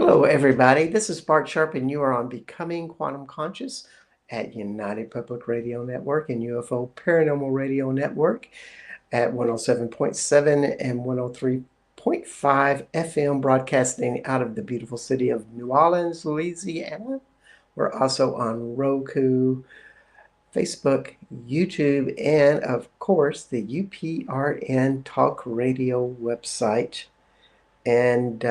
Hello, everybody. This is Bart Sharp, and you are on Becoming Quantum Conscious at United Public Radio Network and UFO Paranormal Radio Network at 107.7 and 103.5 FM, broadcasting out of the beautiful city of New Orleans, Louisiana. We're also on Roku, Facebook, YouTube, and of course the UPRN Talk Radio website. And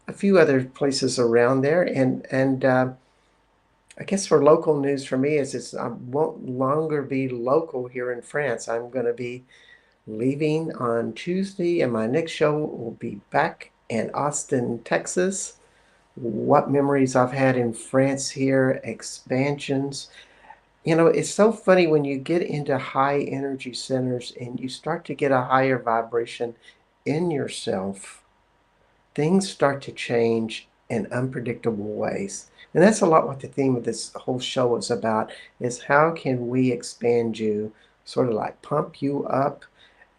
a few other places around there, and I guess for local news for me is I won't longer be local here in France. I'm going to be leaving on Tuesday, and my next show will be back in Austin, Texas. What memories I've had in France here, expansions. You know, it's so funny when you get into high energy centers and you start to get a higher vibration in yourself, things start to change in unpredictable ways. And that's a lot what the theme of this whole show is about, is how can we expand you, sort of like pump you up.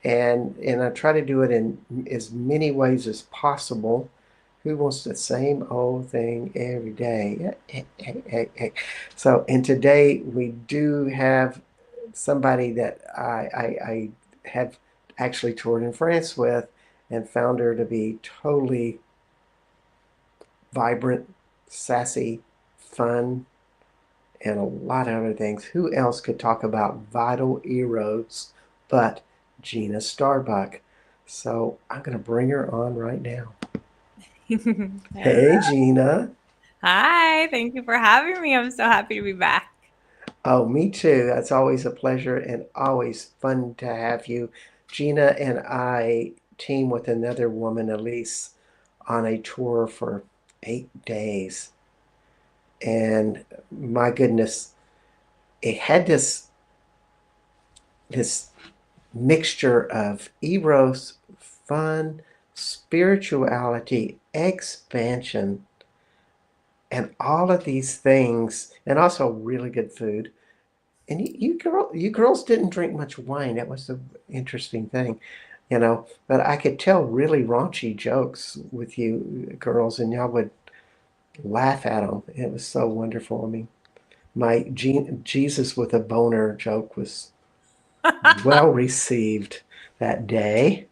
And I try to do it in as many ways as possible. Who wants the same old thing every day? So, and today we do have somebody that I have actually toured in France with and found her to be totally vibrant, sassy, fun, and a lot of other things. Who else could talk about vital Eros but Gina Starbuck? So I'm going to bring her on right now. Hey, Gina. Hi, thank you for having me. I'm so happy to be back. Oh, me too. That's always a pleasure and always fun to have you. Gina and I team with another woman, Elise, on a tour for 8 days. And my goodness, it had this mixture of Eros, fun, spirituality, expansion, and all of these things, and also really good food. And you girls didn't drink much wine. That was the interesting thing, you know. But I could tell really raunchy jokes with you girls, and y'all would laugh at them. It was so wonderful. I mean, my Jesus with a boner joke was well received that day.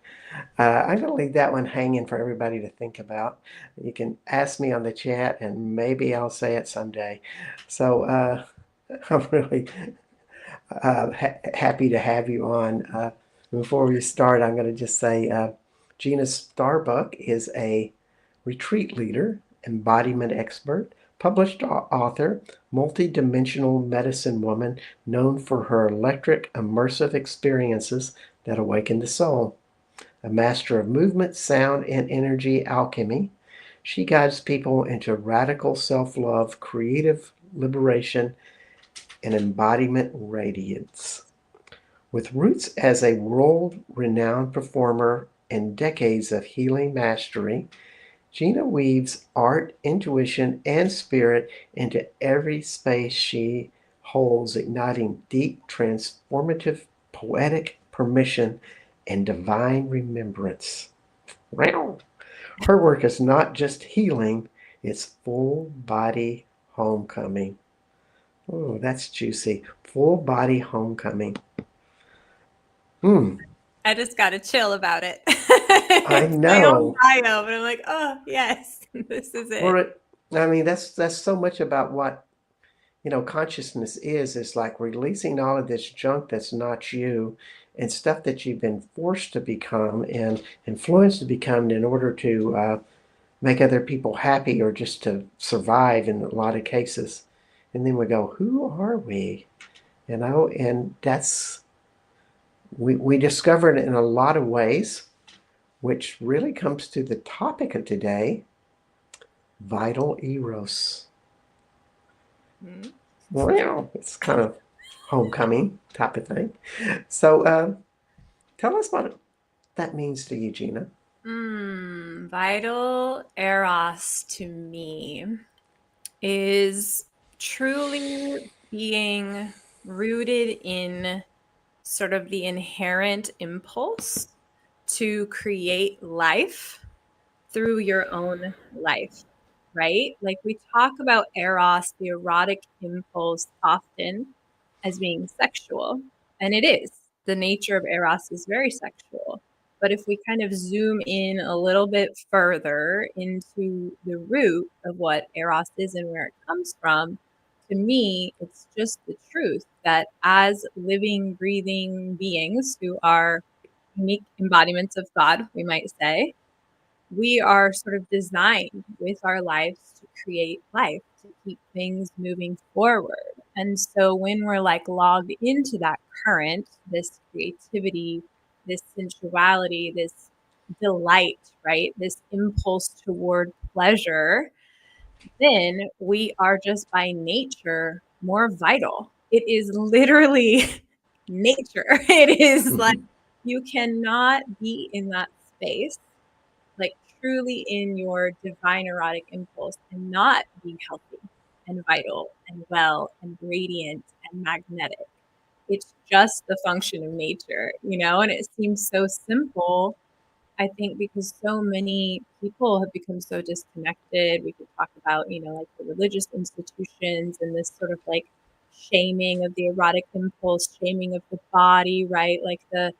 I'm going to leave that one hanging for everybody to think about. You can ask me on the chat, and maybe I'll say it someday. So I'm really happy to have you on. Before we start, I'm going to just say Gina Starbuck is a retreat leader, embodiment expert, published author, multidimensional medicine woman known for her electric, immersive experiences that awaken the soul. A master of movement, sound, and energy alchemy, she guides people into radical self love, creative liberation, and embodiment radiance. With roots as a world renowned performer and decades of healing mastery, Gina weaves art, intuition, and spirit into every space she holds, igniting deep, transformative, poetic permission and divine remembrance. Wow. Her work is not just healing, it's full body homecoming. Oh, that's juicy. Full body homecoming. Hmm. I just got a chill about it. I It's my own know. bio, but I'm like, oh yes, this is it. Or I mean, that's so much about what consciousness is like releasing all of this junk that's not you and stuff that you've been forced to become and influenced to become in order to make other people happy or just to survive in a lot of cases. And then we go, who are we? And we discovered in a lot of ways, which really comes to the topic of today, vital Eros. Mm. Well, it's kind of homecoming type of thing. So tell us what that means to you, Gina. Vital Eros to me is truly being rooted in sort of the inherent impulse to create life through your own life, right? Like we talk about Eros, the erotic impulse, often as being sexual, and it is. The nature of Eros is very sexual. But if we kind of zoom in a little bit further into the root of what Eros is and where it comes from, to me, it's just the truth that as living, breathing beings who are unique embodiments of God, we might say, we are sort of designed with our lives to create life, to keep things moving forward. And so when we're like logged into that current, this creativity, this sensuality, this delight, right? This impulse toward pleasure, then we are just by nature more vital. It is literally nature. It is like Mhm. you cannot be in that space, like truly in your divine erotic impulse and not be healthy and vital and well and radiant and magnetic. It's just the function of nature, and it seems so simple, I think, because so many people have become so disconnected. We could talk about, like the religious institutions and this sort of like shaming of the erotic impulse, shaming of the body, right? Like the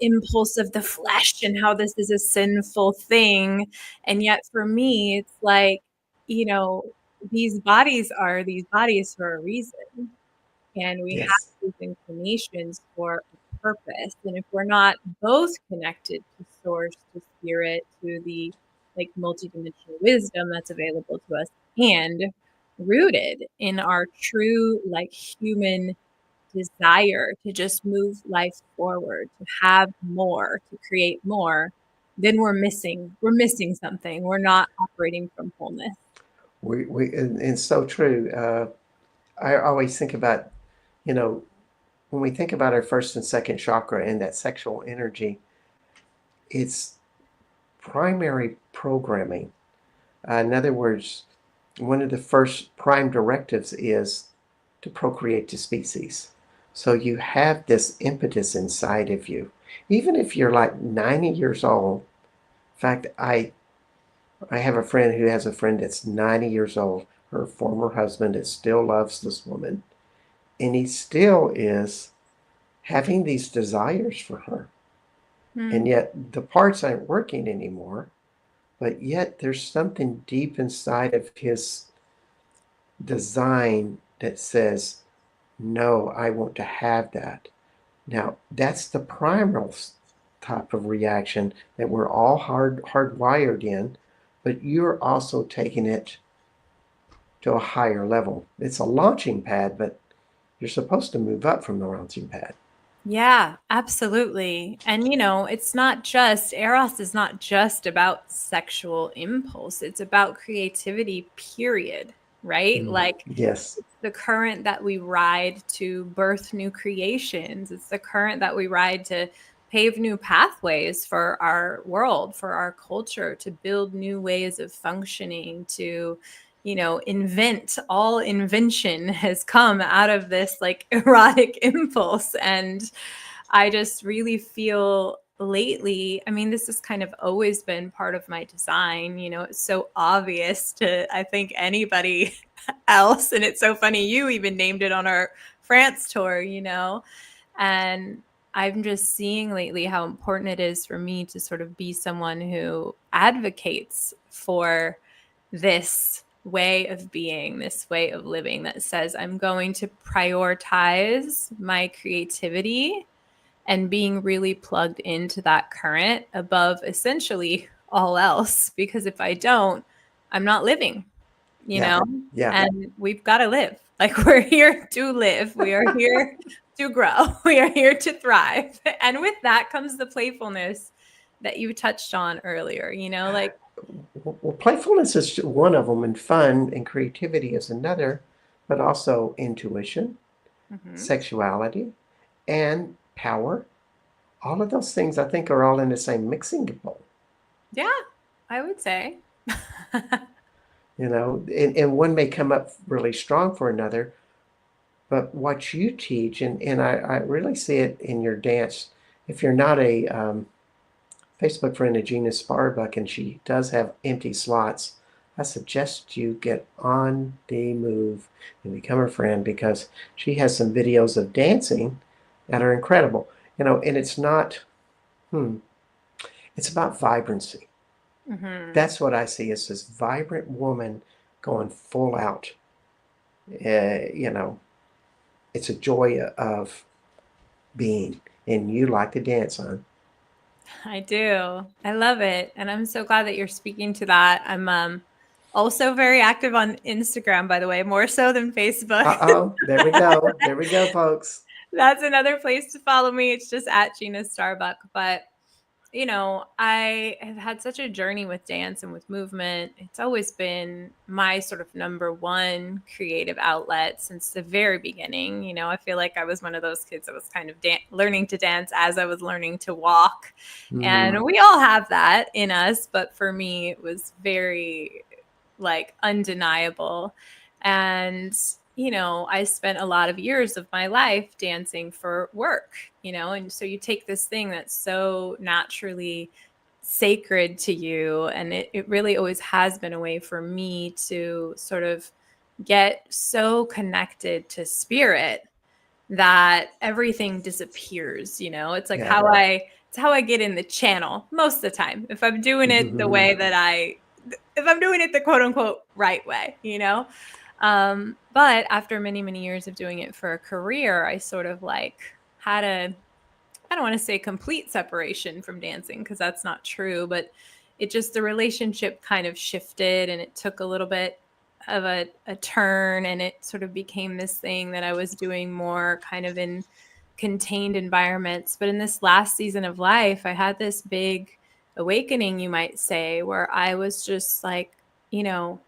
impulse of the flesh and how this is a sinful thing. And yet for me, it's like, you know, these bodies for a reason, and we have Yes. these inclinations for a purpose. And if we're not both connected to source, to spirit, to the like multidimensional wisdom that's available to us, and rooted in our true like human desire to just move life forward, to have more, to create more, then we're missing something. We're not operating from wholeness. And so true. I always think about, you know, when we think about our first and second chakra and that sexual energy, it's primary programming. In other words, one of the first prime directives is to procreate the species. So you have this impetus inside of you. Even if you're like 90 years old, in fact, I have a friend who has a friend that's 90 years old, her former husband that still loves this woman, and he still is having these desires for her. And Hmm. yet the parts aren't working anymore, but yet there's something deep inside of his design that says, no, I want to have that. Now, that's the primal type of reaction that we're all hardwired in, but you're also taking it to a higher level. It's a launching pad, but you're supposed to move up from the launching pad. Yeah, absolutely. And it's not just Eros is not just about sexual impulse. It's about creativity, period. Right? Mm, Like yes. it's the current that we ride to birth new creations. It's the current that we ride to pave new pathways for our world, for our culture, to build new ways of functioning, to invent. All invention has come out of this like erotic impulse. And I just really feel lately, I mean, this has kind of always been part of my design. It's so obvious to, I think, anybody else. And it's so funny, you even named it on our France tour, and I'm just seeing lately how important it is for me to sort of be someone who advocates for this way of being, this way of living that says, I'm going to prioritize my creativity and being really plugged into that current above essentially all else. Because if I don't, I'm not living, you Yeah. know, Yeah. and we've got to live. Like we're here to live. We are here to grow. We are here to thrive. And with that comes the playfulness that you touched on earlier, like, Well, playfulness is one of them, and fun and creativity is another, but also intuition, mhm. sexuality, and power. All of those things I think are all in the same mixing bowl. Yeah, I would say. And one may come up really strong for another, but what you teach, and I really see it in your dance. If you're not a Facebook friend of Gina Starbuck, and she does have empty slots. I suggest you get on the move and become her friend because she has some videos of dancing that are incredible. And it's not, it's about vibrancy. Mm-hmm. That's what I see as this vibrant woman going full out. You know, it's a joy of being, and you like to dance, hon. I do. I love it. And I'm so glad that you're speaking to that. I'm also very active on Instagram, by the way, more so than Facebook. Uh-oh, there we go. There we go, folks. That's another place to follow me. It's just at Gina Starbuck. But I have had such a journey with dance and with movement. It's always been my sort of number one creative outlet since the very beginning. I feel like I was one of those kids that was kind of learning to dance as I was learning to walk. And Mm, we all have that in us. But for me, it was very like undeniable. And I spent a lot of years of my life dancing for work, and so you take this thing that's so naturally sacred to you. And it really always has been a way for me to sort of get so connected to spirit that everything disappears. It's like yeah. it's how I get in the channel most of the time. If I'm doing it the way that if I'm doing it the quote unquote right way. But after many, many years of doing it for a career, I sort of like had I don't want to say complete separation from dancing because that's not true, but the relationship kind of shifted and it took a little bit of a turn, and it sort of became this thing that I was doing more kind of in contained environments. But in this last season of life, I had this big awakening, you might say, where I was just like, you know,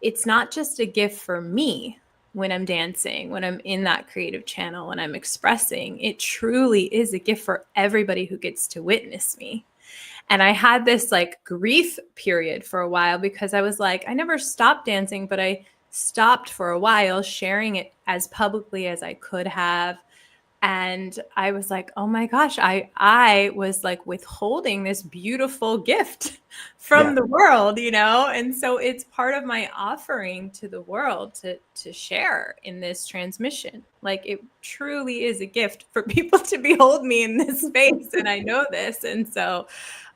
it's not just a gift for me when I'm dancing, when I'm in that creative channel, when I'm expressing. It truly is a gift for everybody who gets to witness me. And I had this like grief period for a while because I was like, I never stopped dancing, but I stopped for a while sharing it as publicly as I could have. And I was like, oh my gosh, I was like withholding this beautiful gift from Yeah. the world, And so it's part of my offering to the world to share in this transmission. Like it truly is a gift for people to behold me in this space. And I know this. And so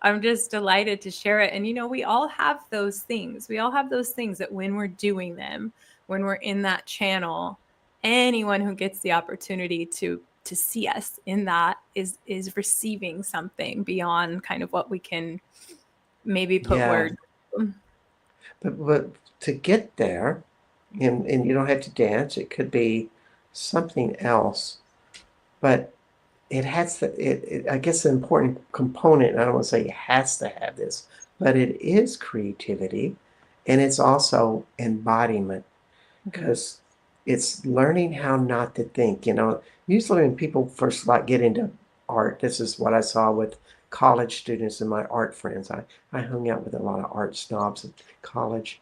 I'm just delighted to share it. And we all have those things. We all have those things that when we're doing them, when we're in that channel, anyone who gets the opportunity to see us in that is receiving something beyond kind of what we can maybe put Yeah. words. But to get there, and you don't have to dance, it could be something else, but it has to, I guess the important component, I don't want to say it has to have this, but it is creativity and it's also embodiment Mm-hmm. because it's learning how not to think. Usually when people first like get into art, this is what I saw with college students and my art friends. I hung out with a lot of art snobs at college.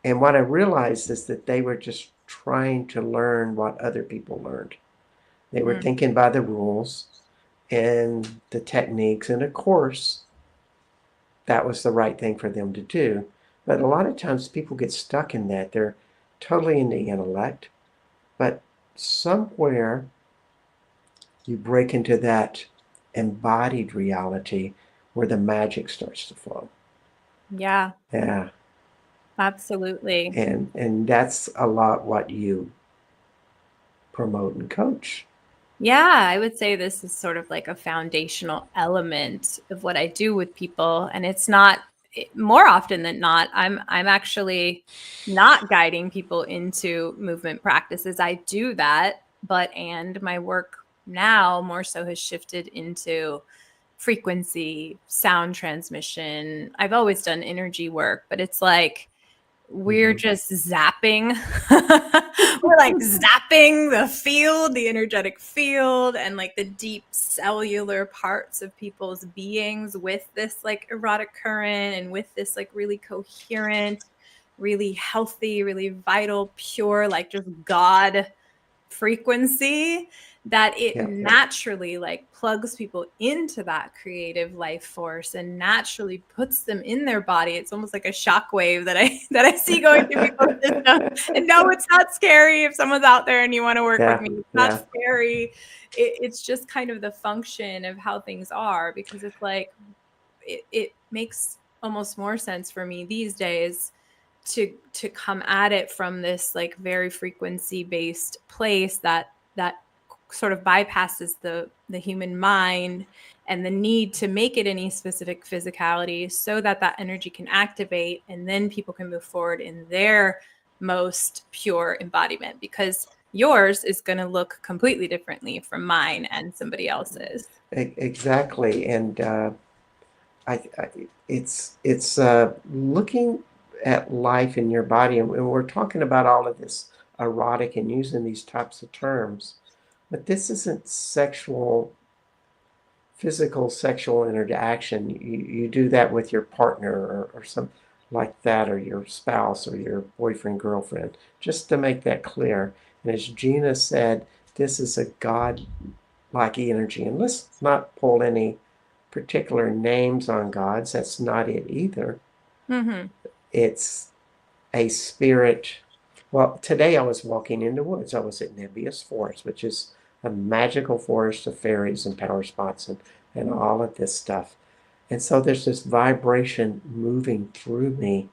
And what I realized is that they were just trying to learn what other people learned. They were Mm-hmm. thinking by the rules and the techniques, and of course, that was the right thing for them to do. But a lot of times people get stuck in that. They're totally in the intellect, but somewhere you break into that embodied reality where the magic starts to flow. Yeah, Yeah. absolutely. And that's a lot what you promote and coach. Yeah, I would say this is sort of like a foundational element of what I do with people. And it's not more often than not, I'm actually not guiding people into movement practices. I do that, and my work now more so has shifted into frequency, sound transmission. I've always done energy work, but it's like we're Mm-hmm. just zapping. We're like zapping the field, the energetic field, and like the deep cellular parts of people's beings with this like erotic current and with this like really coherent, really healthy, really vital, pure, like just God frequency that it Yeah. naturally like plugs people into that creative life force and naturally puts them in their body. It's almost like a shockwave that I see going through people's system. And no, it's not scary if someone's out there and you want to work with Yeah. me. It's not Yeah. scary. It's just kind of the function of how things are, because it's like it makes almost more sense for me these days to come at it from this like very frequency based place that sort of bypasses the human mind and the need to make it any specific physicality, so that that energy can activate and then people can move forward in their most pure embodiment, because yours is going to look completely differently from mine and somebody else's. Exactly. And I it's looking at life in your body, and we're talking about all of this erotic and using these types of terms, but this isn't physical sexual interaction. You do that with your partner or some like that, or your spouse or your boyfriend, girlfriend, just to make that clear. And as Gina said, this is a God-like energy. And let's not pull any particular names on gods. That's not it either. Mm-hmm. It's a spirit. Well, today I was walking in the woods. I was at Nebius Forest, which is a magical forest of fairies and power spots and all of this stuff. And so there's this vibration moving through me,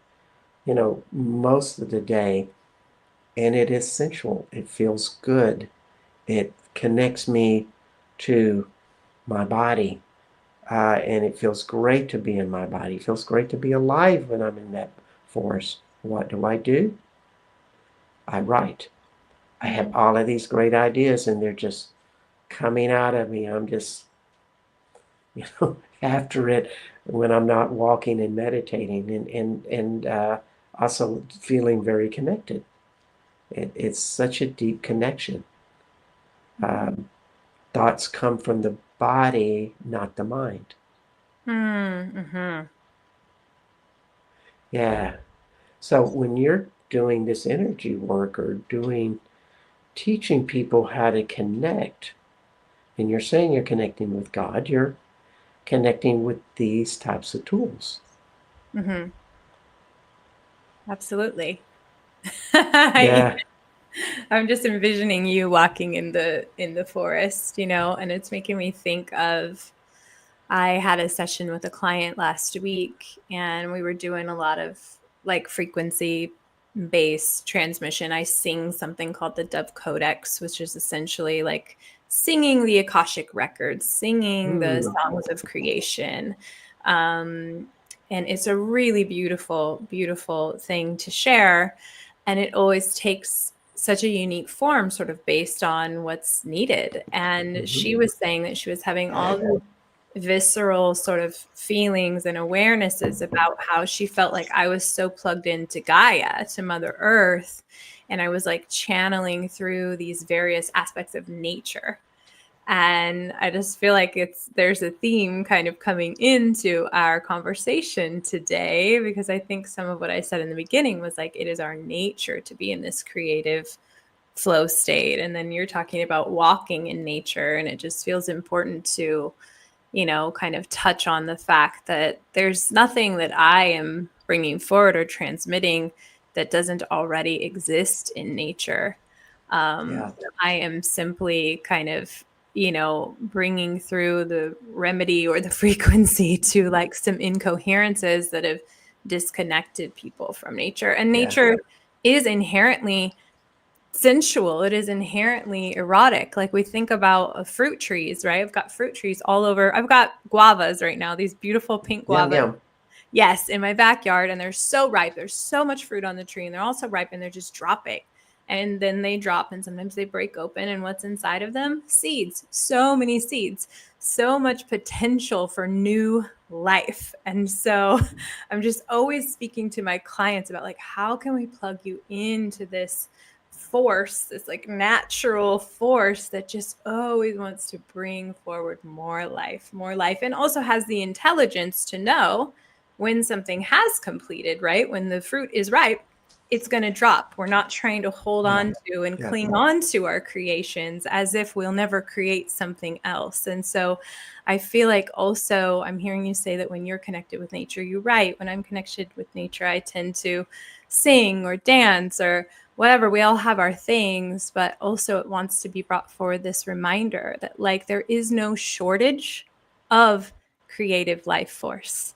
most of the day. And it is sensual. It feels good. It connects me to my body. And it feels great to be in my body. It feels great to be alive when I'm in that forest. What do? I write. I have all of these great ideas and they're just coming out of me. I'm just, after it when I'm not walking and meditating and also feeling very connected. It's such a deep connection. Um, Thoughts come from the body, not the mind. Mm-hmm. Yeah. So when you're doing this energy work or teaching people how to connect, and you're saying you're connecting with God, you're connecting with these types of tools. Mm-hmm. Absolutely. Yeah. I'm just envisioning you walking in the forest, and it's making me think of, I had a session with a client last week and we were doing a lot of like frequency based transmission. I sing something called the Dove Codex, which is essentially like singing the Akashic records, singing the Mm. songs of creation. Um, and it's a really beautiful, beautiful thing to share. And it always takes such a unique form, sort of based on what's needed. And Hmm. she was saying that she was having all the visceral sort of feelings and awarenesses about how she felt like I was so plugged into Gaia, to Mother Earth. And I was like channeling through these various aspects of nature. And I just feel like there's a theme kind of coming into our conversation today, because I think some of what I said in the beginning was like, it is our nature to be in this creative flow state. And then you're talking about walking in nature, and it just feels important to kind of touch on the fact that there's nothing that I am bringing forward or transmitting that doesn't already exist in nature. Yeah. I am simply kind of, bringing through the remedy or the frequency to like some incoherences that have disconnected people from nature. And Yeah. nature is inherently sensual. It is inherently erotic. Like we think about fruit trees, right? I've got fruit trees all over. I've got guavas right now, these beautiful pink Yum guavas. yum. Yes, in my backyard, and they're so ripe. There's so much fruit on the tree, and they're also ripe, and they're just dropping. And then they drop, and sometimes they break open, and what's inside of them? Seeds. So many seeds. So much potential for new life. And so I'm just always speaking to my clients about like, how can we plug you into this force, this like natural force that just always wants to bring forward more life, and also has the intelligence to know when something has completed, right? When the fruit is ripe, it's going to drop. We're not trying to hold Yeah. on to and Yeah. cling on to our creations as if we'll never create something else. And so I feel like also I'm hearing you say that when you're connected with nature, you're right. When I'm connected with nature, I tend to sing or dance or whatever. We all have our things, but also it wants to be brought forward this reminder that like there is no shortage of creative life force.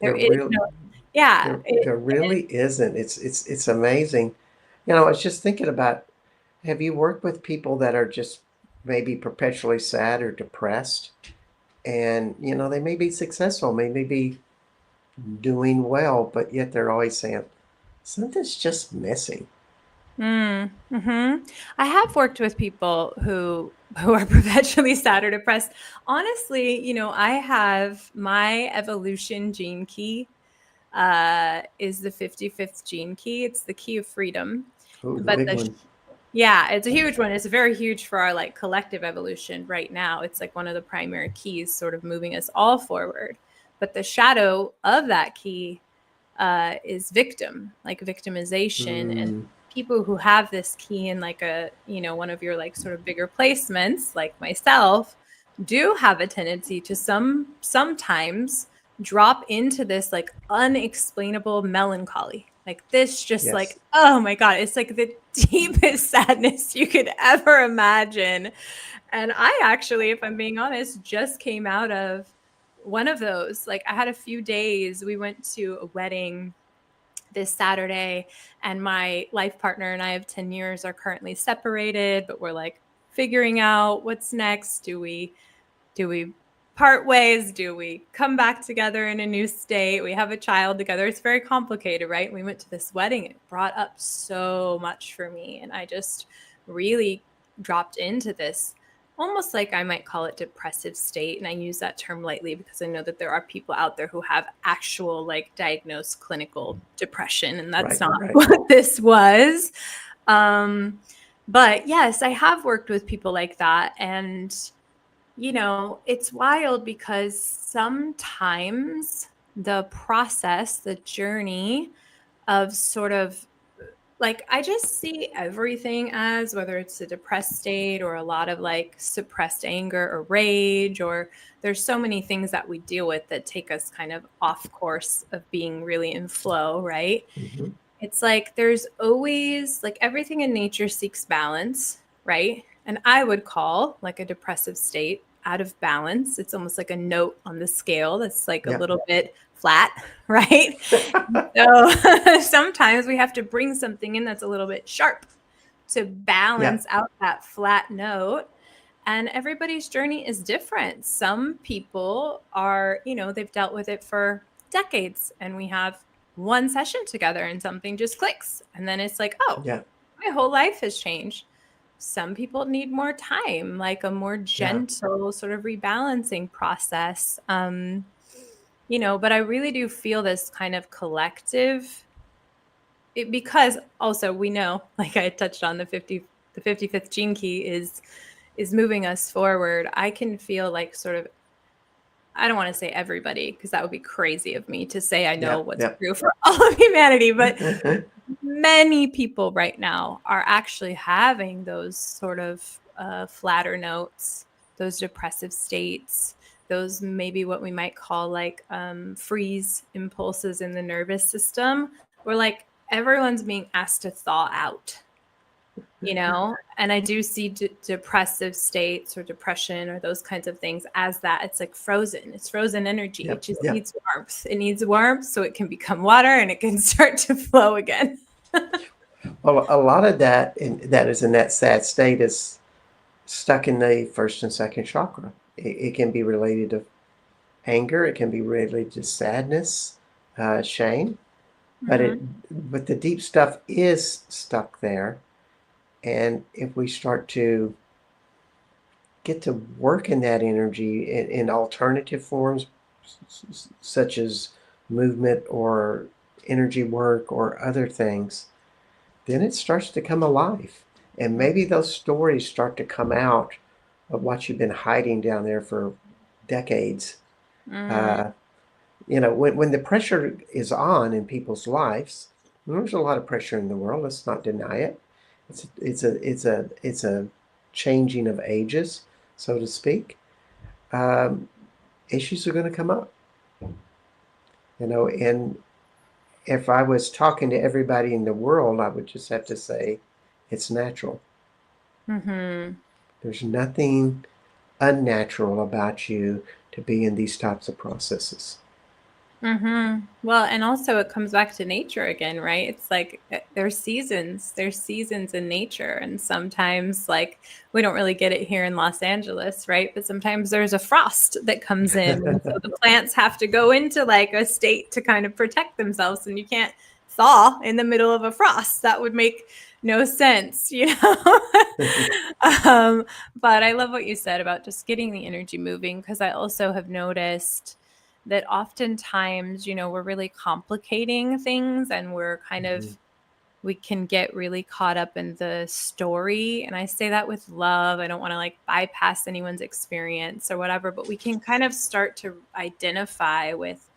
There There is really, no, yeah. there really isn't. It's amazing. You know, I was just thinking about, have you worked with people that are just maybe perpetually sad or depressed? And, you know, they may be successful, may be doing well, but yet they're always saying, something's just missing. Mm-hmm. I have worked with people who are perpetually sad or depressed. Honestly, you know, I have my evolution gene key is the 55th gene key. It's the key of freedom. Oh, the But big one. yeah, it's a huge one. It's very huge for our like collective evolution right now. It's like one of the primary keys sort of moving us all forward. But the shadow of that key is victim, like victimization. And Mm, people who have this key in like a, you know, one of your like sort of bigger placements, like myself, do have a tendency to sometimes drop into this like unexplainable melancholy. Like this, just like, yes. oh my God, it's like the deepest sadness you could ever imagine. And I actually, if I'm being honest, just came out of one of those. Like I had a few days, we went to a wedding this Saturday, and my life partner and I of 10 years are currently separated, but we're like figuring out what's next. Do we part ways? Do we come back together in a new state? We have a child together. It's very complicated, right? We went to this wedding. It brought up so much for me. And I just really dropped into this almost like I might call it depressive state. And I use that term lightly because I know that there are people out there who have actual like diagnosed clinical depression. And that's Right, not right. what this was. Um, but yes, I have worked with people like that. And you know, it's wild because sometimes the process, the journey of sort of like, I just see everything as whether it's a depressed state or a lot of like suppressed anger or rage, or there's so many things that we deal with that take us kind of off course of being really in flow, right? Hmm. It's like there's always like everything in nature seeks balance, right? And I would call like a depressive state out of balance. It's almost like a note on the scale that's like a Yeah. little bit flat, right? So sometimes we have to bring something in that's a little bit sharp to Yeah. balance out that flat note. And everybody's journey is different. Some people are, you know, they've dealt with it for decades, and we have one session together and something just clicks. And then it's like, oh, Yeah. my whole life has changed. Some people need more time, like a more Yeah. gentle sort of rebalancing process. You know, but I really do feel this kind of collective because also we know, like I touched on, the 55th gene key is moving us forward. I can feel like sort of, I don't want to say everybody because that would be crazy of me to say I know Yeah. what's Yeah. true for all of humanity, but many people right now are actually having those sort of flatter notes, those depressive states, those maybe what we might call like freeze impulses in the nervous system, where like everyone's being asked to thaw out, you know. And I do see depressive states or depression or those kinds of things as that. It's like frozen, it's frozen energy. It Yep. just Yep. needs warmth. It needs warmth so it can become water and it can start to flow again. Well, a lot of that is in that sad state is stuck in the first and second chakra. It can be related to anger. It can be related to sadness, shame. But Mm-hmm. the deep stuff is stuck there. And if we start to get to work in that energy in alternative forms, such as movement or energy work or other things, then it starts to come alive. And maybe those stories start to come out of what you've been hiding down there for decades. Mm, Uh, you know, when the pressure is on in people's lives, There's a lot of pressure in the world. Let's not deny it. It's a changing of ages, so to speak. Um, Issues are going to come up, and if I was talking to everybody in the world, I would just have to say it's natural. Mm-hmm. There's nothing unnatural about you to be in these types of processes. Mm-hmm. Well, and also it comes back to nature again, right? It's like there's seasons in nature. And sometimes, like, we don't really get it here in Los Angeles, right? But sometimes there's a frost that comes in. And so the plants have to go into like a state to kind of protect themselves. And you can't thaw in the middle of a frost. That would make no sense, you know? um, but I love what you said about just getting the energy moving, because I also have noticed that oftentimes, we're really complicating things, and we're kind of, Mhm. we can get really caught up in the story. And I say that with love. I don't want to like bypass anyone's experience or whatever, but we can kind of start to identify with,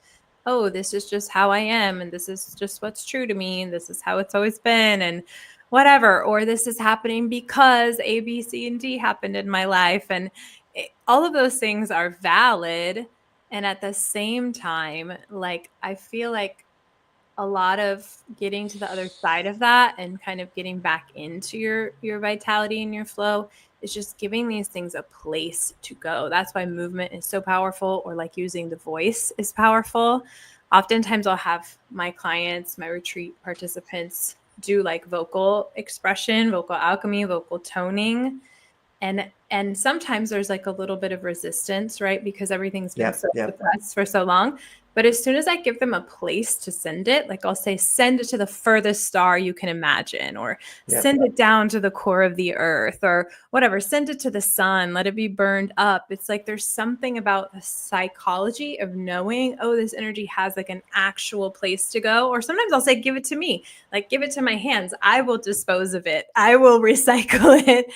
oh, this is just how I am. And this is just what's true to me. And this is how it's always been. And whatever. Or this is happening because A, B, C, and D happened in my life. And all of those things are valid. And at the same time, like, I feel like a lot of getting to the other side of that and kind of getting back into your vitality and your flow is just giving these things a place to go. That's why movement is so powerful, or like using the voice is powerful. Oftentimes I'll have my clients, my retreat participants do like vocal expression, vocal alchemy, vocal toning, and sometimes there's like a little bit of resistance, right? Because everything's been Yep, so yep, suppressed for so long. But as soon as I give them a place to send it, like I'll say, send it to the furthest star you can imagine, or yep. send it down to the core of the earth, or whatever, send it to the sun, let it be burned up. It's like there's something about the psychology of knowing, oh, this energy has like an actual place to go. Or sometimes I'll say, give it to me, like give it to my hands. I will dispose of it, I will recycle it,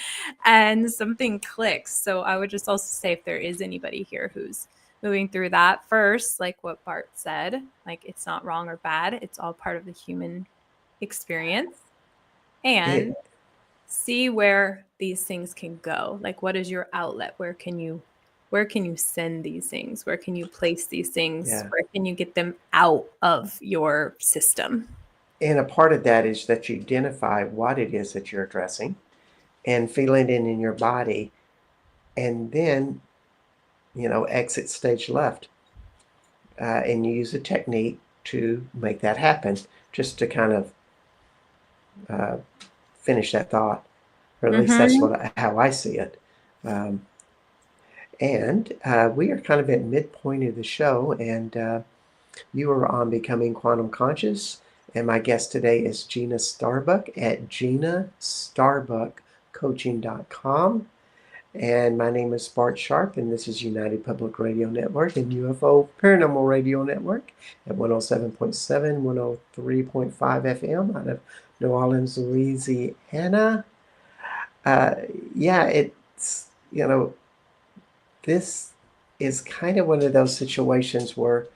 and something clicks. So I would just also say, if there is anybody here who's moving through that, first, like what Bart said, like it's not wrong or bad. It's all part of the human experience. And It, see where these things can go. Like, what is your outlet? Where can you send these things? Where can you place these things? yeah. Where can you get them out of your system? And a part of that is that you identify what it is that you're addressing and feel it in your body, and then, exit stage left. And you use a technique to make that happen, just to kind of uh, finish that thought, or at least that's Mm-hmm. how I see it. Um, and we are kind of at midpoint of the show, and you are on Becoming Quantum Conscious, and my guest today is Gina Starbuck at GinaStarbuckCoaching.com. And my name is Bart Sharp, and this is United Public Radio Network and UFO Paranormal Radio Network at 107.7, 103.5 FM out of New Orleans, Louisiana. Uh, yeah, this is kind of one of those situations where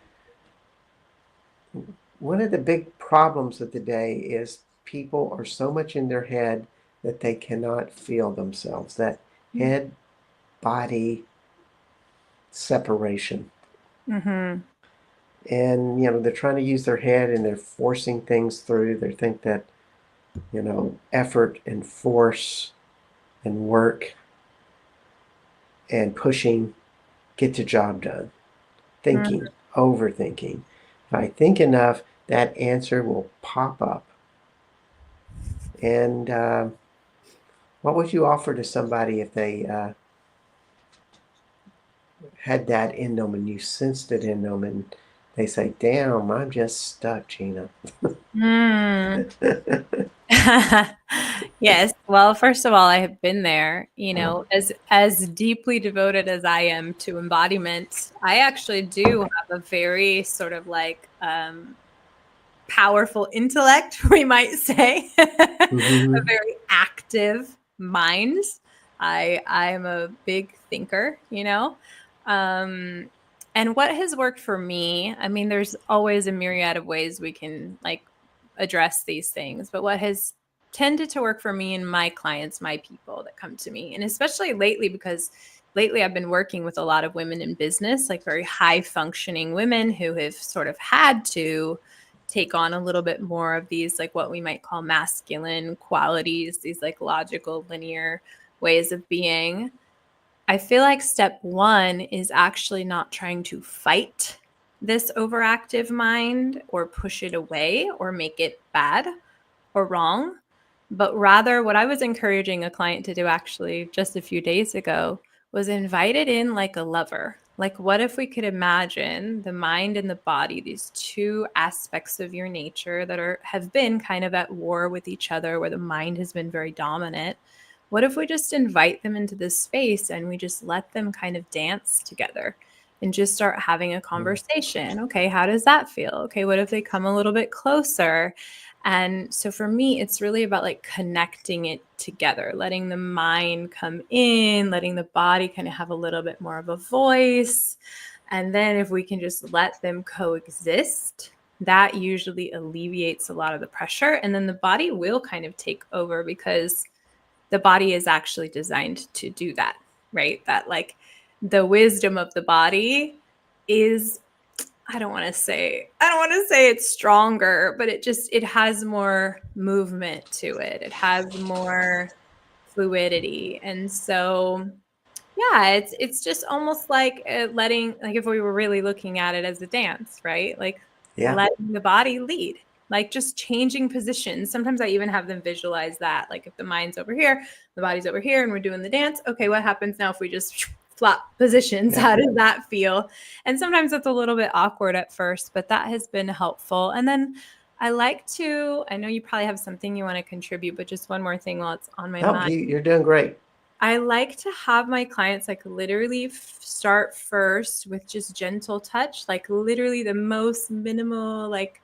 one of the big problems of the day is people are so much in their head that they cannot feel themselves. That head body separation. Mm-hmm. And, they're trying to use their head and they're forcing things through. They think that, effort and force and work and pushing get the job done. Thinking, overthinking. If I think enough, that answer will pop up. And what would you offer to somebody if they had that in them and you sensed it in them and they say, damn, I'm just stuck, Gina? Mm. Yes. Well, first of all, I have been there, as deeply devoted as I am to embodiment. I actually do have a very sort of like powerful intellect, we might say, a Mm-hmm. very active mind. I am a big thinker, Um, and what has worked for me, I mean, there's always a myriad of ways we can like address these things. But what has tended to work for me and my clients, my people that come to me, and especially lately, because lately I've been working with a lot of women in business, like very high functioning women who have sort of had to take on a little bit more of these, like what we might call masculine qualities, these like logical, linear ways of being. I feel like step one is actually not trying to fight this overactive mind or push it away or make it bad or wrong, but rather what I was encouraging a client to do actually just a few days ago was invite it in like a lover. Like, what if we could imagine the mind and the body, these two aspects of your nature that have been kind of at war with each other, where the mind has been very dominant? What if we just invite them into this space and we just let them kind of dance together and just start having a conversation? Okay, how does that feel? Okay, what if they come a little bit closer? And so for me, it's really about like connecting it together, letting the mind come in, letting the body kind of have a little bit more of a voice. And then if we can just let them coexist, that usually alleviates a lot of the pressure. And then the body will kind of take over, because the body is actually designed to do that, right? That like the wisdom of the body is, I don't want to say it's stronger, but it has more movement to it. It has more fluidity. And so yeah, it's just almost like letting, like if we were really looking at it as a dance, right? Like Yeah. letting the body lead, like just changing positions. Sometimes I even have them visualize that. Like if the mind's over here, the body's over here, and we're doing the dance. Okay, what happens now if we just flop positions? Yeah. How does that feel? And sometimes it's a little bit awkward at first, but that has been helpful. And then I know you probably have something you want to contribute, but just one more thing while it's on my No, mind. you're doing great. I like to have my clients like literally start first with just gentle touch, like literally the most minimal, like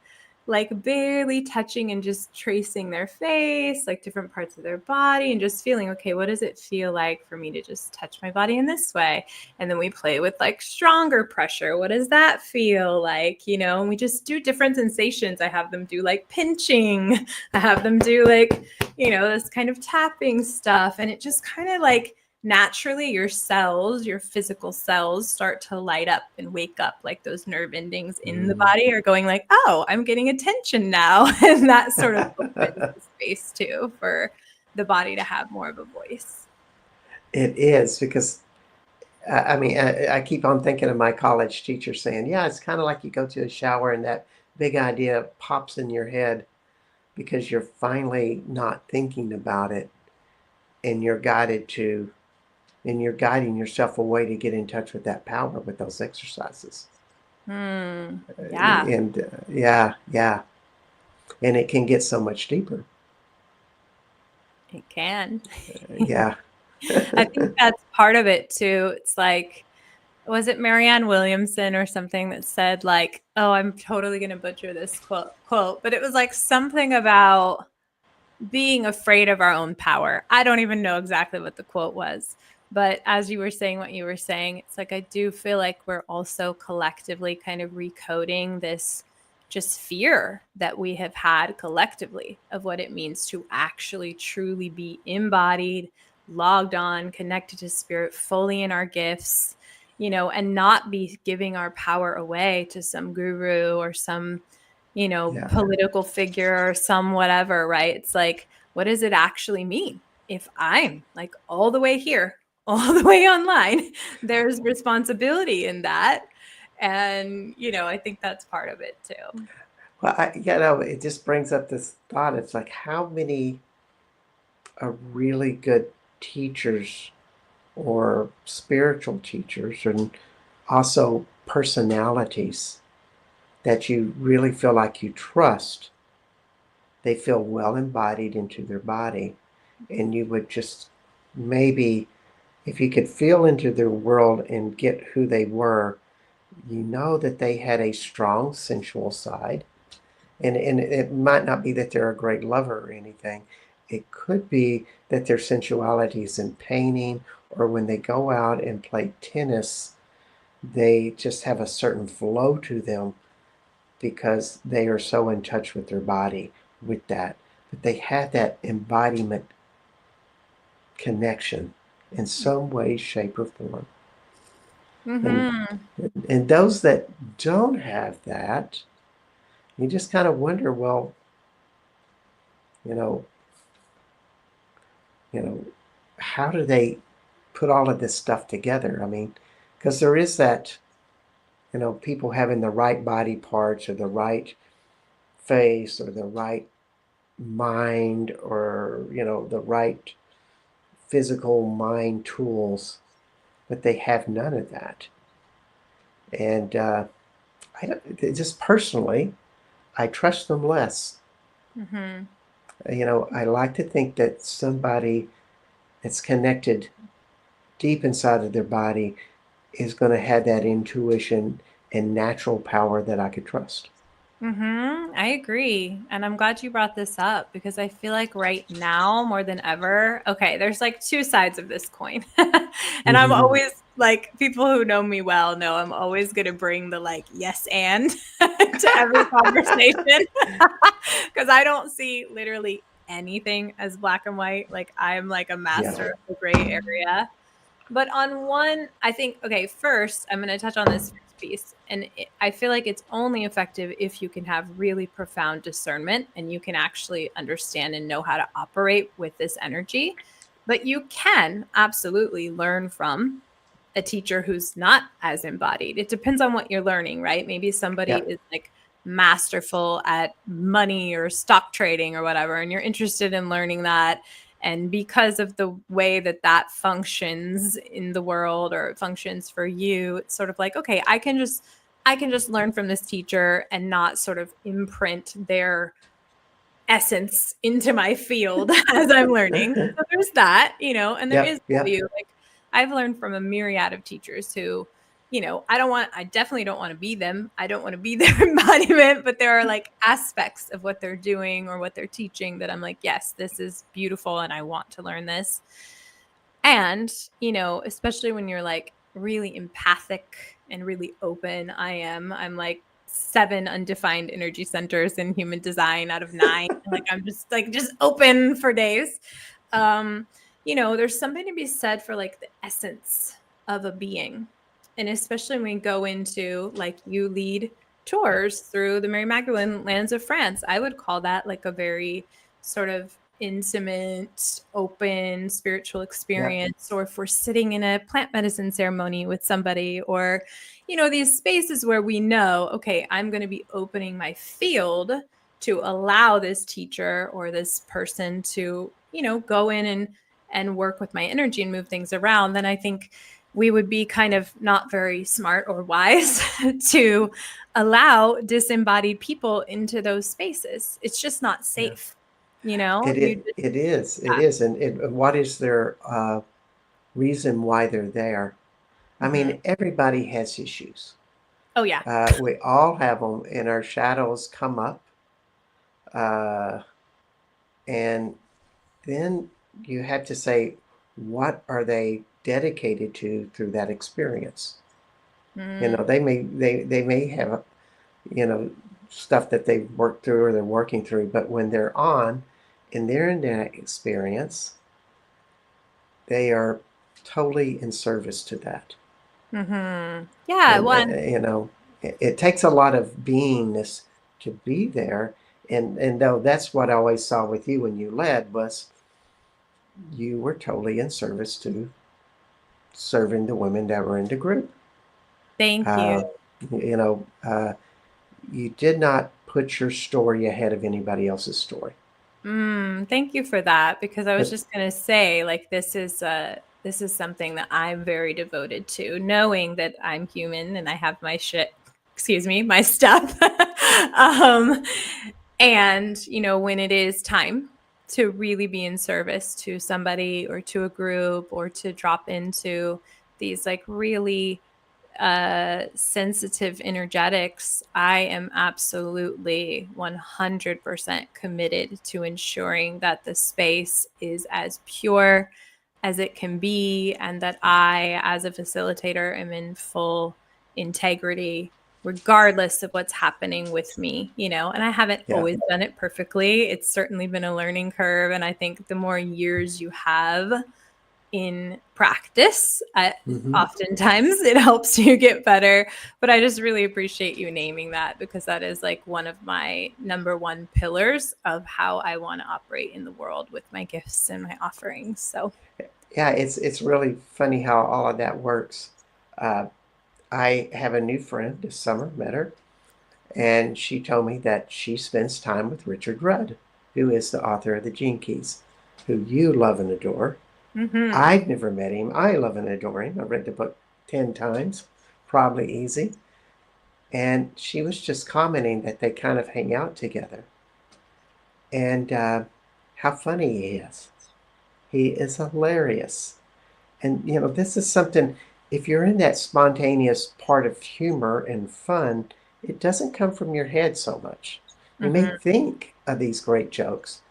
barely touching and just tracing their face, like different parts of their body, and just feeling, okay, what does it feel like for me to just touch my body in this way? And then we play with like stronger pressure. What does that feel like? And we just do different sensations. I have them do like pinching. I have them do like, this kind of tapping stuff. And it just kind of like naturally your physical cells start to light up and wake up, like those nerve endings in the body are going like, oh, I'm getting attention now. And that sort of opens the space too for the body to have more of a voice. It is, because I mean, I keep on thinking of my college teacher saying, yeah, it's kind of like you go to a shower and that big idea pops in your head because you're finally not thinking about it, and you're guiding yourself away to get in touch with that power with those exercises. Yeah, And yeah. And it can get so much deeper. it can. Yeah. I think that's part of it too. It's like, was it Marianne Williamson or something that said like, oh, I'm totally going to butcher this quote, but it was like something about being afraid of our own power. I don't even know exactly what the quote was. But as you were saying what you were saying, it's like I do feel like we're also collectively kind of recoding this just fear that we have had collectively of what it means to actually truly be embodied, logged on, connected to spirit, fully in our gifts, and not be giving our power away to some guru or some, Yeah. political figure or some whatever, right? It's like, what does it actually mean if I'm like all the way here, all the way online? There's responsibility in that. And, I think that's part of it too. Well, it just brings up this thought. It's like, how many are really good teachers or spiritual teachers, and also personalities that you really feel like you trust? They feel well embodied into their body, and you would just maybe, if you could feel into their world and get who they were, that they had a strong sensual side. And it might not be that they're a great lover or anything. It could be that their sensuality is in painting, or when they go out and play tennis, they just have a certain flow to them because they are so in touch with their body, with that, but they have that embodiment connection in some way, shape, or form. And Mm-hmm. and those that don't have that, you just kind of wonder, well, you know, you know, how do they put all of this stuff together? I mean, because there is that, people having the right body parts or the right face or the right mind or, the right physical mind tools, but they have none of that. And I don't, just personally, I trust them less. Mm-hmm. I like to think that somebody that's connected deep inside of their body is going to have that intuition and natural power that I could trust. Mm-hmm. I agree. And I'm glad you brought this up because I feel like right now more than ever, okay, there's like two sides of this coin. And I'm Mm-hmm. always like, people who know me well know I'm always going to bring the like yes and to every conversation because I don't see literally anything as black and white. Like I'm like a Yeah. master of the gray area. But on one, I think, okay, first, I'm going to touch on this first piece. And I feel like it's only effective if you can have really profound discernment and you can actually understand and know how to operate with this energy. But you can absolutely learn from a teacher who's not as embodied. It depends on what you're learning, right? Maybe somebody Yeah. is like masterful at money or stock trading or whatever, and you're interested in learning that. And because of the way that that functions in the world or it functions for you, it's sort of like, okay, I can just learn from this teacher and not sort of imprint their essence into my field as I'm learning. So there's that, and there is Yep. Yep. value. Like I've learned from a myriad of teachers who, I definitely don't want to be them. I don't want to be their embodiment, but there are like aspects of what they're doing or what they're teaching that I'm like, yes, this is beautiful and I want to learn this. And, especially when you're like really empathic and really open, I'm like 7 undefined energy centers in human design out of 9. Like I'm just open for days. Um, there's something to be said for like the essence of a being. And especially when we go into like you lead tours through the Mary Magdalene lands of France, I would call that like a very sort of intimate, open spiritual Yep. experience, or if we're sitting in a plant medicine ceremony with somebody, or, these spaces where we know, okay, I'm going to be opening my field to allow this teacher or this person to, go in and work with my energy and move things around, then I think we would be kind of not very smart or wise to allow disembodied people into those spaces. It's just not Yeah. safe. You just, It is. It yeah. is. And what is their reason why they're there? I Mm-hmm. mean, everybody has issues. Oh, yeah. We all have them, and our shadows come up. Uh, and then you have to say, what are they dedicated to through that experience? Mm, They may have, you know, stuff that they've worked through or they're working through, but when they're on and they're in that experience, they are totally in service to that. mm-hmm. Yeah. And, One. it takes a lot of beingness to be there. And though that's what I always saw with you when you led was you were totally in service to serving the women that were in the group. Thank you. Uh, you know, you did not put your story ahead of anybody else's story. Thank you for that because I was But just gonna say, like, this is something that I'm very devoted to, knowing that I'm human and I have my shit, excuse me, my stuff. um, and when it is time to really be in service to somebody or to a group or to drop into these like really sensitive energetics, I am absolutely 100% committed to ensuring that the space is as pure as it can be and that I, as a facilitator, am in full integrity regardless of what's happening with me, you know, and I haven't Yeah. always done it perfectly. It's certainly been a learning curve. And I think the more years you have in practice, Hmm. oftentimes it helps you get better. But I just really appreciate you naming that, because that is like one of my number one pillars of how I want to operate in the world with my gifts and my offerings. So, Yeah, it's really funny how all of that works. Uh, I have a new friend this summer, met her, and she told me that she spends time with Richard Rudd, who is the author of the Gene Keys, who you love and adore. mm-hmm. I've never met him. I love and adore him. I've read the book 10 times, probably easy. And she was just commenting that they kind of hang out together. And how funny he is. He is hilarious. And, you know, this is something, if you're in that spontaneous part of humor and fun, it doesn't come from your head so much. You may Mm-hmm. think of these great jokes,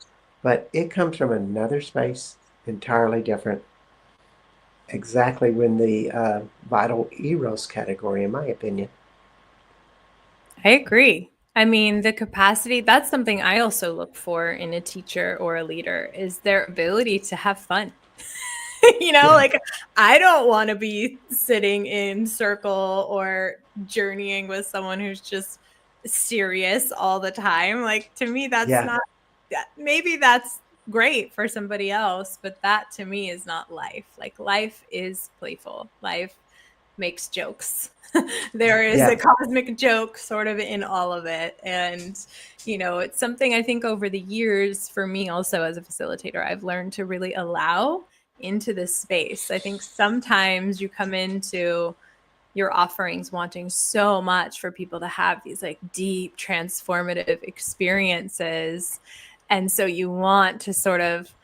but it comes from another space, entirely different. Exactly when the vital Eros category, in my opinion. I agree. I mean, the capacity, that's something I also look for in a teacher or a leader, is their ability to have fun. You know, Yeah, like I don't want to be sitting in circle or journeying with someone who's just serious all the time. Like to me, that's yeah, not that. Maybe that's great for somebody else, but that to me is not life. Like life is playful. Life makes jokes. There is a yeah. cosmic joke sort of in all of it. And, you know, it's something I think over the years for me also as a facilitator, I've learned to really allow into this space. I think sometimes you come into your offerings wanting so much for people to have these like deep transformative experiences. And so you want to sort of,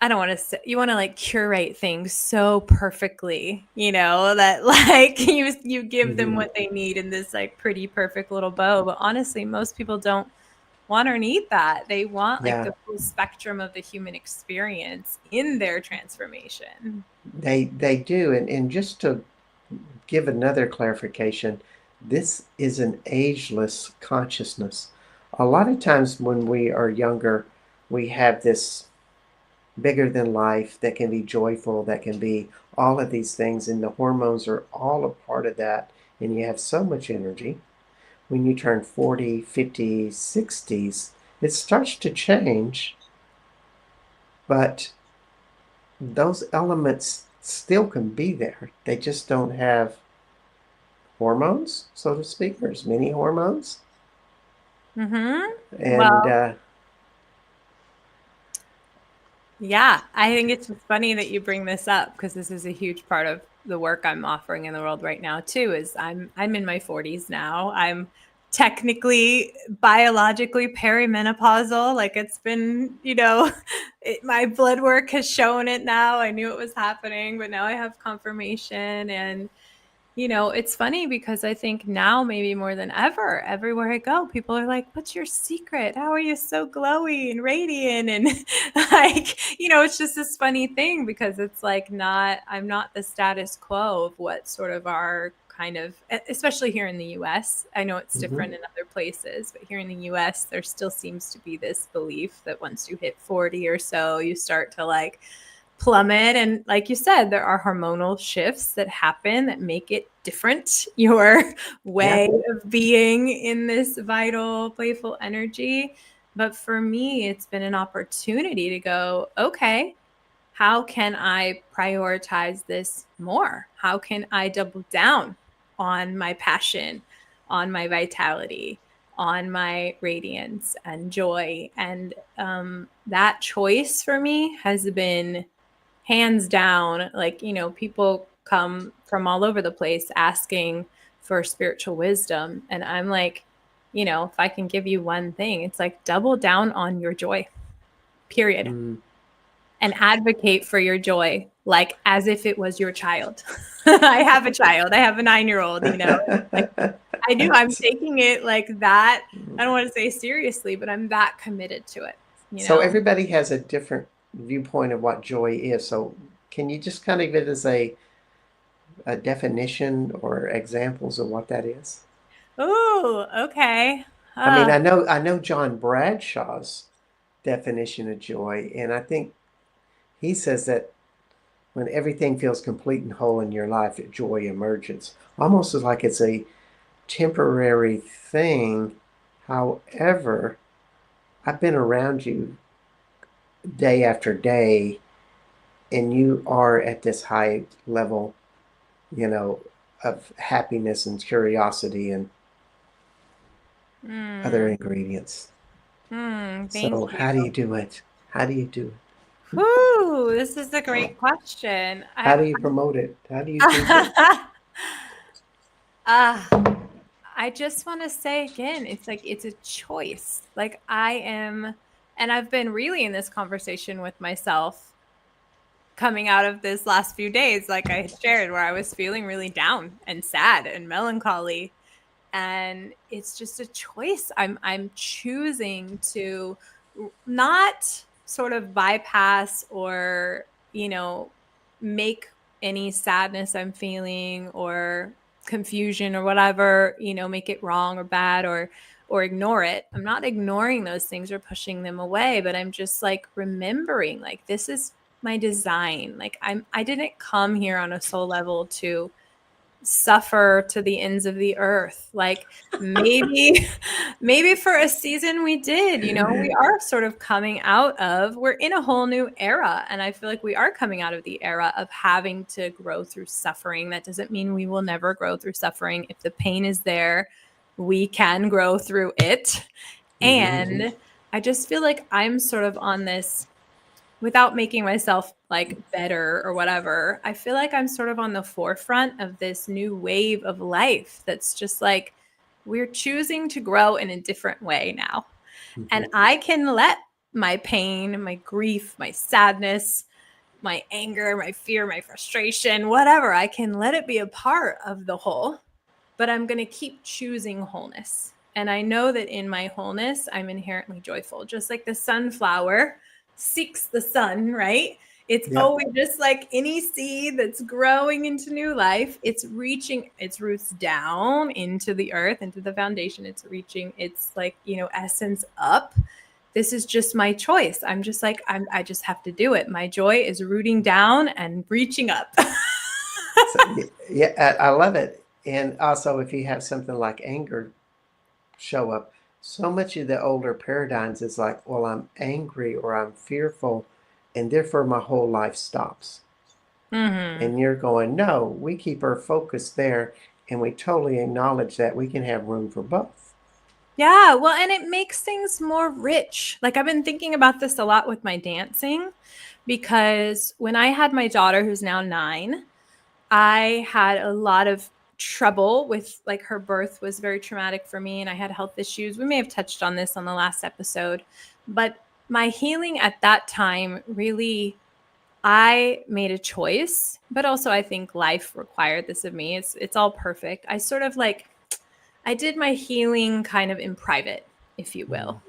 I don't want to say, you want to like curate things so perfectly, you know, that like you give them Hmm. what they need in this like pretty perfect little bow. But honestly, most people don't want or need that. They want like Yeah, the full spectrum of the human experience in their transformation. they do. And just to give another clarification, this is an ageless consciousness. A lot of times when we are younger, we have this bigger than life that can be joyful, that can be all of these things, and the hormones are all a part of that. And you have so much energy. When you turn 40, 50, 60s, it starts to change, but those elements still can be there. They just don't have hormones, so to speak. There's many hormones. Mm-hmm. And Well, yeah, I think it's just funny that you bring this up because this is a huge part of the work I'm offering in the world right now too. Is I'm in my 40s now. I'm technically biologically perimenopausal. Like it's been, you know, my blood work has shown it now. I knew it was happening, but now I have confirmation. And you know, it's funny because I think now, maybe more than ever, everywhere I go, people are like, what's your secret? How are you so glowy and radiant? And like, you know, it's just this funny thing because it's like I'm not the status quo of what sort of our kind of, especially here in the US. I know it's mhm. different in other places, but here in the US, there still seems to be this belief that once you hit 40 or so, you start to like, plummet. And like you said, there are hormonal shifts that happen that make it different, your Yeah. way of being in this vital, playful energy. But for me, it's been an opportunity to go, okay, how can I prioritize this more? How can I double down on my passion, on my vitality, on my radiance and joy? And that choice for me has been hands down, like, you know, people come from all over the place asking for spiritual wisdom. And I'm like, you know, if I can give you one thing, it's like double down on your joy, period, Mm. and advocate for your joy, like as if it was your child. I have a child, I have a 9-year old, you know, like I do, I'm taking it like that. I don't want to say seriously, but I'm that committed to it, you So know? everybody has a different viewpoint of what joy is. So can you just kind of give us a definition or examples of what that is? Ooh, okay. I mean, Uh, I know John Bradshaw's definition of joy, and I think he says that when everything feels complete and whole in your life, joy emerges. Almost as like it's a temporary thing. However, I've been around you day after day, and you are at this high level, you know, of happiness and curiosity and other mm, ingredients. thank So, you. how do you do it? How do you do it? Whew, this is a great question. How do you promote it? How do you teach it? I uh, I just want to say again, it's like it's a choice. Like I am, and I've been really in this conversation with myself coming out of this last few days, like I had shared, where I was feeling really down and sad and melancholy. And it's just a choice. I'm choosing to not sort of bypass or, you know, make any sadness I'm feeling or confusion or whatever, you know, make it wrong or bad or ignore it. I'm not ignoring those things or pushing them away, but I'm just like remembering like this is my design. Like I didn't come here on a soul level to suffer to the ends of the earth. Like maybe maybe for a season we did, you know, we are sort of coming out of, we're in a whole new era, and I feel like we are coming out of the era of having to grow through suffering. That doesn't mean we will never grow through suffering. If the pain is there, we can grow through it. Mm-hmm. And I just feel like I'm sort of on this, without making myself like better or whatever, I feel like I'm sort of on the forefront of this new wave of life that's just like we're choosing to grow in a different way now. Mm-hmm. And I can let my pain, my grief, my sadness, my anger, my fear, my frustration, whatever, I can let it be a part of the whole, but I'm going to keep choosing wholeness. And I know that in my wholeness, I'm inherently joyful, just like the sunflower seeks the sun, right? It's Yep. always just like any seed that's growing into new life. It's reaching its roots down into the earth, into the foundation. It's reaching its like, you know, essence up. This is just my choice. I'm just like, I just have to do it. My joy is rooting down and reaching up. So, yeah, I love it. And also, if you have something like anger show up, so much of the older paradigms is like, well, I'm angry or I'm fearful, and therefore my whole life stops. Mm-hmm. And you're going, no, we keep our focus there, and we totally acknowledge that we can have room for both. Yeah, well, and it makes things more rich. Like I've been thinking about this a lot with my dancing because when I had my daughter, who's now 9, I had a lot of trouble with like her birth was very traumatic for me and I had health issues. We may have touched on this on the last episode, but my healing at that time really, I made a choice, but also I think life required this of me. It's all perfect. I sort of like I did my healing kind of in private, if you Mm. will.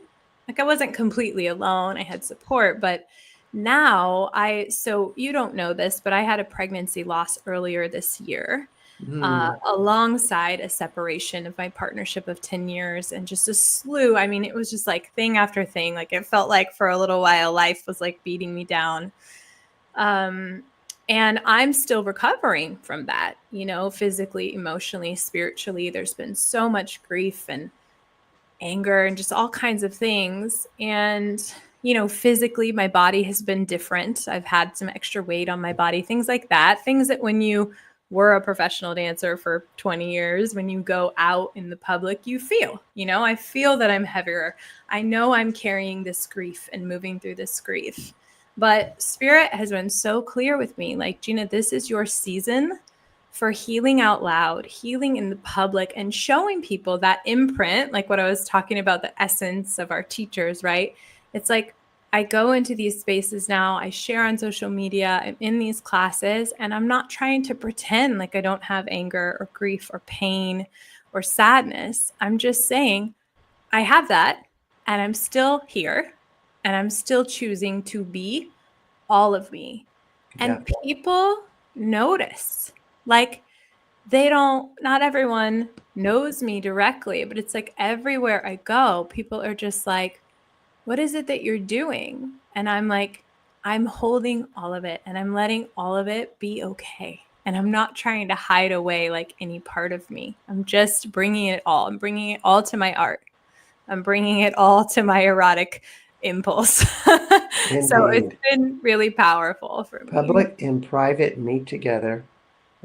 Like I wasn't completely alone. I had support, but now so you don't know this, but I had a pregnancy loss earlier this year, Mm. alongside a separation of my partnership of 10 years and just a slew. I mean, it was just like thing after thing. Like it felt like for a little while, life was like beating me down. Um, and I'm still recovering from that, you know, physically, emotionally, spiritually. There's been so much grief and anger and just all kinds of things. And, you know, physically, my body has been different. I've had some extra weight on my body, things like that. Things that when you were a professional dancer for 20 years, when you go out in the public, you feel, you know, I feel that I'm heavier. I know I'm carrying this grief and moving through this grief. But spirit has been so clear with me like, Gina, this is your season for healing out loud, healing in the public, and showing people that imprint, like what I was talking about, the essence of our teachers, right? It's like I go into these spaces now, I share on social media, I'm in these classes, and I'm not trying to pretend like I don't have anger or grief or pain or sadness. I'm just saying I have that, and I'm still here, and I'm still choosing to be all of me. Yeah. And people notice. Like, not everyone knows me directly, but it's like everywhere I go, people are just like, what is it that you're doing? And I'm like, I'm holding all of it and I'm letting all of it be okay. And I'm not trying to hide away like any part of me. I'm just bringing it all. I'm bringing it all to my art. I'm bringing it all to my erotic impulse. So it's Indeed. been really powerful for me. Public and private meet together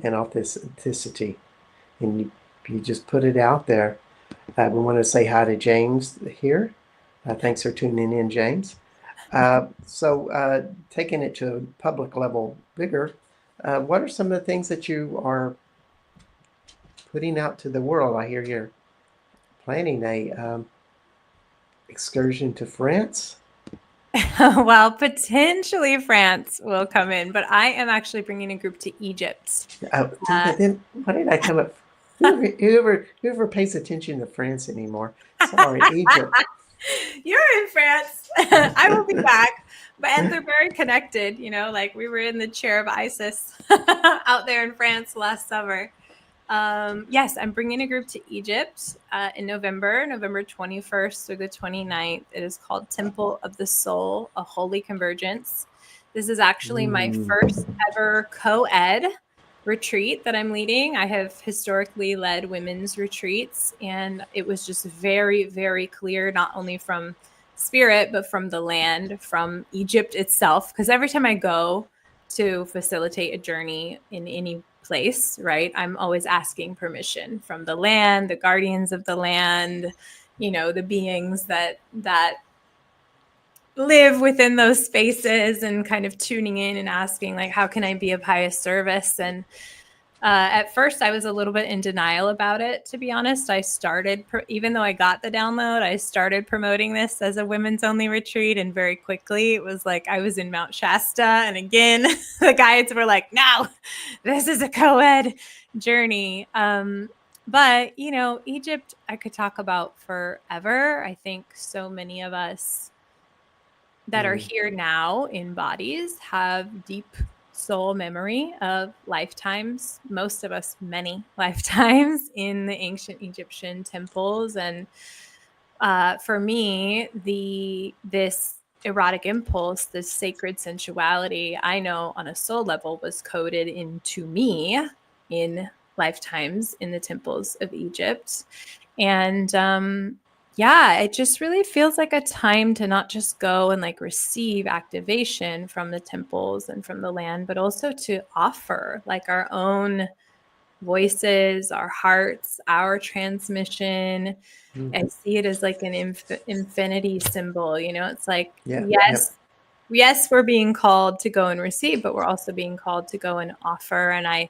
in authenticity. And you just put it out there. We want to say hi to James here. Thanks for tuning in, James. So taking it to a public level bigger, what are some of the things that you are putting out to the world? I hear you're planning a excursion to France. Well, potentially France will come in, but I am actually bringing a group to Egypt. Uh, Then why did I come up? Whoever pays attention to France anymore? Sorry, Egypt. You're in France. I will be back. And they're very connected, like we were in the chair of Isis out there in France last summer. Yes, I'm bringing a group to Egypt in November 21st through the 29th. It is called Temple of the Soul, a Holy Convergence. This is actually my first ever co-ed retreat that I'm leading. I have historically led women's retreats, and it was just very, very clear, not only from spirit, but from the land, from Egypt itself. Because every time I go to facilitate a journey in any place, right, I'm always asking permission from the land, the guardians of the land, the beings that live within those spaces, and kind of tuning in and asking, like, how can I be of highest service? And at first I was a little bit in denial about it, to be honest. I started, even though I got the download, I started promoting this as a women's only retreat, and very quickly it was like I was in Mount Shasta, and again the guides were like, no, this is a co-ed journey. But Egypt I could talk about forever. I think so many of us that are here now in bodies have deep soul memory of lifetimes, most of us many lifetimes, in the ancient Egyptian temples. And for me, this erotic impulse, this sacred sensuality, I know on a soul level was coded into me in lifetimes in the temples of Egypt. And yeah, it just really feels like a time to not just go and like receive activation from the temples and from the land, but also to offer like our own voices, our hearts, our transmission. I see it as like an infinity symbol. It's like, Yeah, yep. yes, we're being called to go and receive, but we're also being called to go and offer. And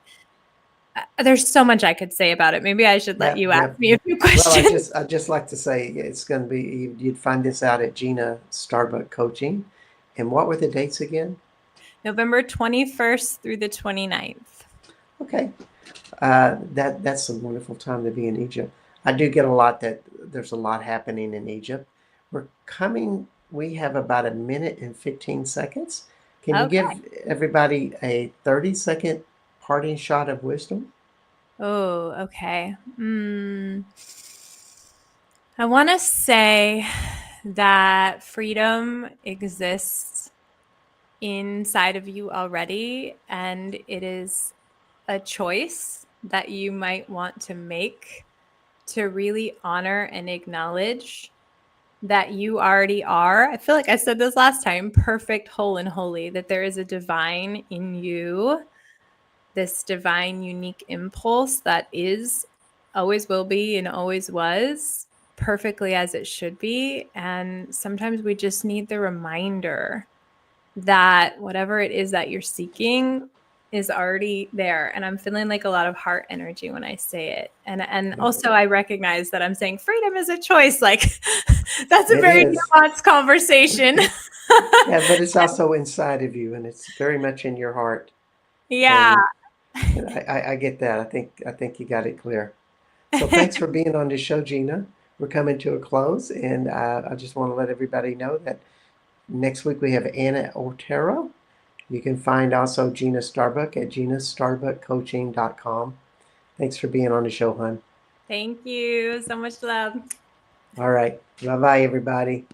there's so much I could say about it. Maybe I should let you ask me a few Well, questions. I just like to say it's going to be, you'd find this out at Gina Starbuck Coaching. And what were the dates again? November 21st through the 29th. Okay. That's a wonderful time to be in Egypt. I do get a lot that there's a lot happening in Egypt. We have about a minute and 15 seconds. Can you Okay. give everybody a 30-second parting shot of wisdom? Oh, okay. I want to say that freedom exists inside of you already, and it is a choice that you might want to make to really honor and acknowledge that you already are. I feel like I said this last time, perfect, whole, and holy, that there is a divine in you, this divine, unique impulse that is, always will be, and always was perfectly as it should be. And sometimes we just need the reminder that whatever it is that you're seeking is already there. And I'm feeling like a lot of heart energy when I say it. And also I recognize that I'm saying freedom is a choice. Like that's a It very is. nuanced conversation. Yeah, but it's also inside of you and it's very much in your heart. Yeah. And I get that. I think you got it clear. So thanks for being on the show, Gina. We're coming to a close, and I just want to let everybody know that next week we have Anna Otero. You can find also Gina Starbuck at ginastarbuckcoaching.com. Thanks for being on the show, hon. Thank you. So much love. All right. Bye bye, everybody.